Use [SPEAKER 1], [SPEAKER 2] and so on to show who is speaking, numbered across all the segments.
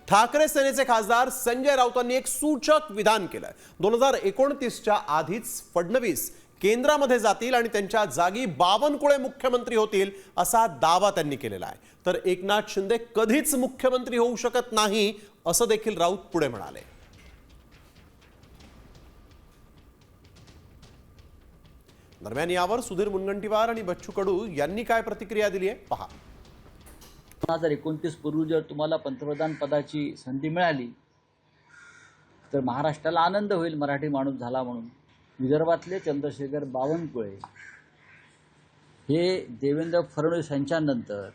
[SPEAKER 1] ठाकरे सेनेचे खासदार संजय राऊतांनी एक सूचक विधान केलं। 2029च्या आधीच फडणवीस केंद्रामध्ये जातील आणि त्यांच्या जागी बावनकुळे मुख्यमंत्री होतील असा दावा त्यांनी केलेला आहे। तर एकनाथ शिंदे कधीच मुख्यमंत्री होऊ शकत नाही असं देखील राऊत पुढे म्हणाले। दरम्यान यावर सुधीर मुनगंटीवार आणि बच्चू कडू यांनी काय प्रतिक्रिया दिली आहे पहा।
[SPEAKER 2] 2029 पूर्वी जर तुम्हाला पंतप्रधान पदाची संधी मिळाली तर महाराष्ट्राला आनंद होईल मराठी माणूस झाला म्हणून। विदर्भातले चंद्रशेखर बावनकुळे हे देवेंद्र फडणवीस यांच्यानंतर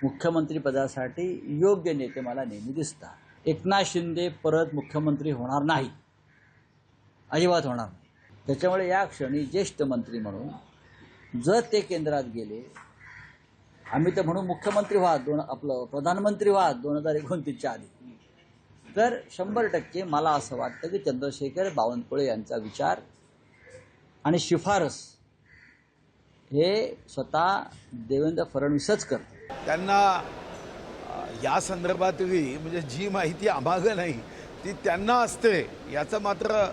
[SPEAKER 2] मुख्यमंत्री पदासाठी योग्य नेते मला नेहमी दिसतात। एकनाथ शिंदे परत मुख्यमंत्री होणार नाही, अजिबात होणार नाही। त्याच्यामुळे या क्षणी ज्येष्ठ मंत्री म्हणून जर ते केंद्रात गेले, आम्ही तर म्हणून मुख्यमंत्री व्हा आपलं प्रधानमंत्री व्हा 2029च्या आधी, तर 100% मला असं वाटतं की चंद्रशेखर बावनकुळे यांचा विचार आणि शिफारस हे स्वतः देवेंद्र फडणवीसच करतात।
[SPEAKER 3] त्यांना या संदर्भातली म्हणजे जी माहिती आम्हाला नाही ती त्यांना असते याचा मात्र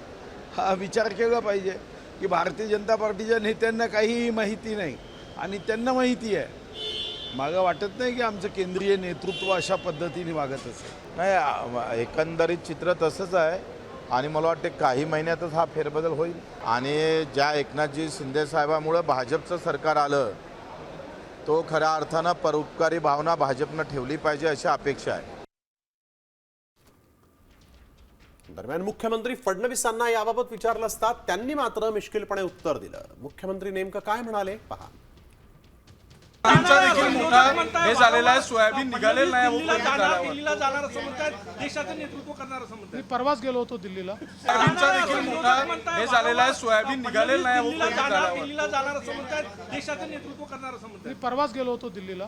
[SPEAKER 3] विचार केला पाहिजे की भारतीय जनता पार्टीच्या नेत्यांना काही माहिती नाही आणि त्यांना माहिती आहे। मला वाटत नाही की आमचं केंद्रीय नेतृत्व अशा पद्धतीने वागत असेल।
[SPEAKER 4] नाही, एकंदरीत चित्र तसंच आहे आणि मला वाटते काही महिन्यातच हा फेरबदल होईल आणि ज्या एकनाथजी शिंदे साहेबांमुळे भाजपचं सरकार आलं तो खऱ्या अर्थानं परोपकारी भावना भाजपनं ठेवली पाहिजे अशी अपेक्षा आहे।
[SPEAKER 1] दरम्यान मुख्यमंत्री फडणवीसांना याबाबत विचारलं असता त्यांनी मात्र मिश्किलपणे उत्तर दिलं। मुख्यमंत्री नेमकं काय म्हणाले पहा।
[SPEAKER 5] आमचा देखील मोठा हे झालेला आहे, सोयाबीन निघालेलं नाही,
[SPEAKER 6] दिल्लीला जाणार असं म्हणतात, देशाचं नेतृत्व करणार असं म्हणतात।
[SPEAKER 7] मी परवाच गेलो होतो दिल्लीला।
[SPEAKER 5] आमचा देखील मोठा हे झालेला आहे, सोयाबीन निघालेलं नाही,
[SPEAKER 6] दिल्लीला जाणार असं म्हणतात, देशाचं नेतृत्व करणार असं म्हणतात।
[SPEAKER 7] मी परवाच गेलो होतो दिल्लीला।